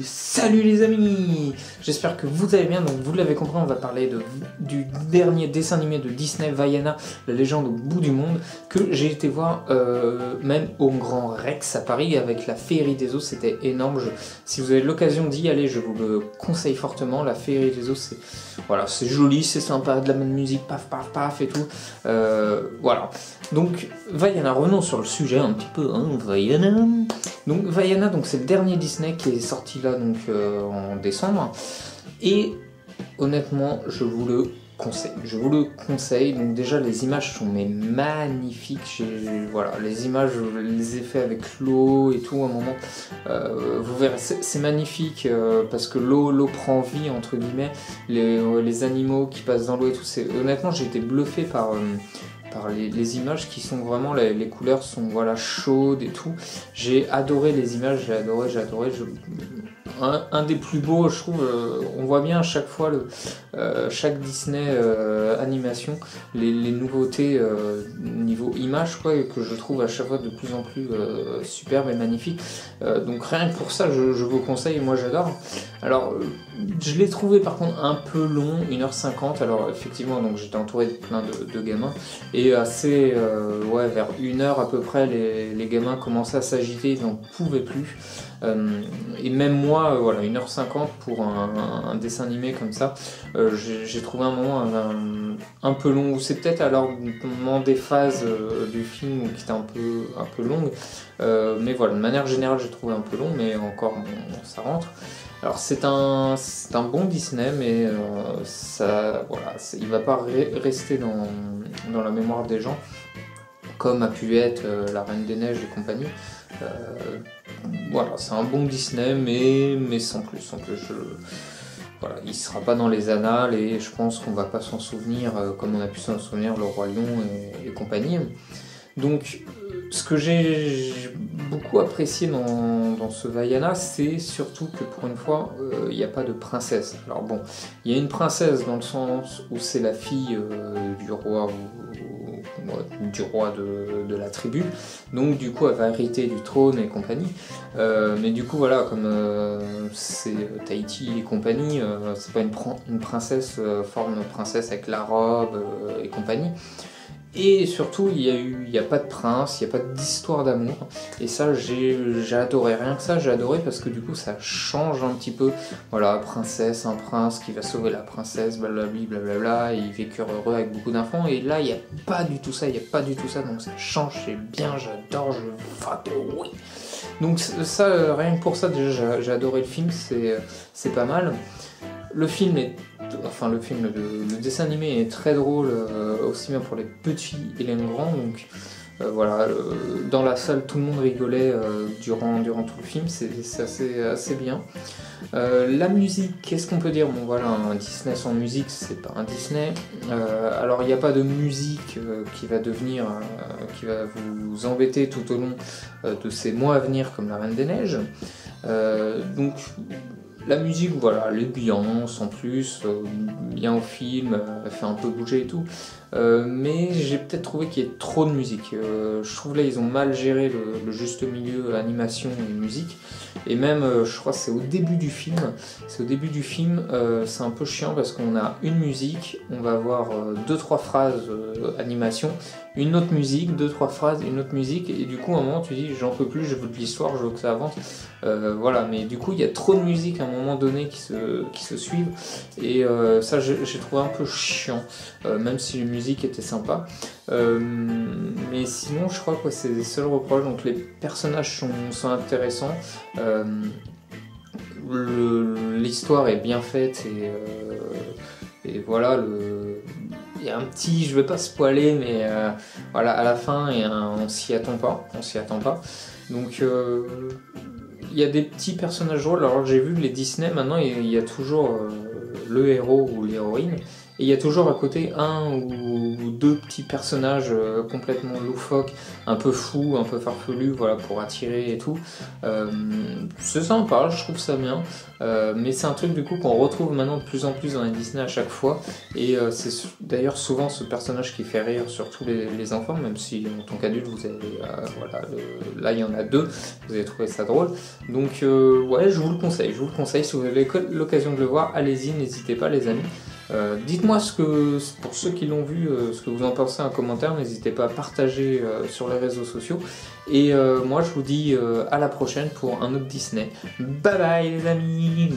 Salut les amis, j'espère que vous allez bien. Donc vous l'avez compris, on va parler du dernier dessin animé de Disney, Vaiana, la légende au bout du monde, que j'ai été voir même au Grand Rex à Paris avec la Féerie des Eaux. C'était énorme. Si vous avez l'occasion d'y aller, je vous le conseille fortement. La Féerie des Eaux, c'est voilà, c'est joli, c'est sympa, de la bonne musique, paf paf paf et tout. Voilà. Donc Vaiana, revenons sur le sujet un petit peu, hein, Vaiana. Donc Vaiana, donc c'est le dernier Disney qui est sorti là donc en décembre, et honnêtement je vous le conseille. Donc déjà les images sont mais magnifiques. Voilà, les images, les effets avec l'eau et tout, à un moment vous verrez, c'est magnifique parce que l'eau prend vie entre guillemets, les animaux qui passent dans l'eau et tout. Honnêtement j'ai été bluffé par les images qui sont vraiment, les couleurs sont voilà chaudes et tout. J'ai adoré les images, j'ai adoré. Un des plus beaux, je trouve. On voit bien à chaque fois chaque Disney animation, les nouveautés niveau image quoi, que je trouve à chaque fois de plus en plus superbe et magnifique. Donc rien que pour ça, je vous conseille. Moi j'adore. Alors je l'ai trouvé par contre un peu long, 1h50. Alors effectivement, donc j'étais entouré de plein de gamins et assez ouais, vers 1h à peu près, les gamins commençaient à s'agiter, ils n'en pouvaient plus. Et même moi, voilà, 1h50 pour un dessin animé comme ça, j'ai trouvé un moment un peu long. C'est peut-être alors moment des phases du film qui étaient un peu longues, mais voilà, de manière générale j'ai trouvé un peu long, mais encore bon, ça rentre. Alors c'est un bon Disney, mais ça, voilà, il va pas rester dans la mémoire des gens comme a pu être La Reine des Neiges et compagnie. Voilà, c'est un bon Disney, mais sans plus. Voilà, il sera pas dans les annales et je pense qu'on va pas s'en souvenir comme on a pu s'en souvenir Le Roi Lion et compagnie. Donc, ce que j'ai beaucoup apprécié dans ce Vaiana, c'est surtout que pour une fois, il n'y a pas de princesse. Alors bon, il y a une princesse dans le sens où c'est la fille du roi de la tribu, donc du coup elle va hériter du trône et compagnie, mais du coup voilà, comme c'est Tahiti et compagnie, c'est pas une princesse forme princesse avec la robe et compagnie. Et surtout, il n'y a pas de prince, il n'y a pas d'histoire d'amour. Et ça, j'ai adoré. Rien que ça, j'ai adoré parce que du coup, ça change un petit peu. Voilà, princesse, un prince qui va sauver la princesse, blablabla, blablabla, et ils vécurent heureux avec beaucoup d'enfants. Et là, il n'y a pas du tout ça, donc ça change, c'est bien, j'adore, oui. Donc ça, rien que pour ça, déjà, j'ai adoré le film, c'est pas mal. Le dessin animé est très drôle, aussi bien pour les petits et les grands. Donc voilà, dans la salle tout le monde rigolait durant tout le film, c'est assez bien. La musique, qu'est-ce qu'on peut dire? Bon voilà, un Disney sans musique, c'est pas un Disney. Alors il n'y a pas de musique qui va vous embêter tout au long de ces mois à venir comme La Reine des Neiges. Donc la musique, voilà, les ambiances en plus, bien au film, elle fait un peu bouger et tout. Mais j'ai peut-être trouvé qu'il y a trop de musique. Je trouve là ils ont mal géré le juste milieu animation et musique. Et même, je crois que c'est au début du film. C'est un peu chiant parce qu'on a une musique, on va avoir 2-3 phrases animation, une autre musique, 2-3 phrases, une autre musique, et du coup à un moment tu dis j'en peux plus, je veux de l'histoire, je veux que ça avance. Voilà, mais du coup il y a trop de musique à un moment donné qui se suivent, et ça j'ai trouvé un peu chiant, même si les musiques étaient sympas. Mais sinon je crois que c'est les seuls reproches. Donc les personnages sont intéressants, l'histoire est bien faite, et voilà, il y a un petit, je vais pas spoiler, mais voilà, à la fin on s'y attend pas. Donc il y a des petits personnages drôles. Alors j'ai vu que les Disney maintenant il y a toujours le héros ou l'héroïne, et il y a toujours à côté un ou deux petits personnages complètement loufoques, un peu fous, un peu farfelus, voilà, pour attirer et tout. C'est sympa, je trouve ça bien, mais c'est un truc du coup qu'on retrouve maintenant de plus en plus dans les Disney à chaque fois, et c'est d'ailleurs souvent ce personnage qui fait rire surtout les enfants, même si en tant qu'adulte vous avez voilà, là il y en a 2, vous avez trouvé ça drôle. Donc ouais, je vous le conseille, si vous avez l'occasion de le voir, allez-y, n'hésitez pas les amis. Dites-moi pour ceux qui l'ont vu, ce que vous en pensez en commentaire, n'hésitez pas à partager sur les réseaux sociaux. Et moi je vous dis à la prochaine pour un autre Disney. Bye bye les amis.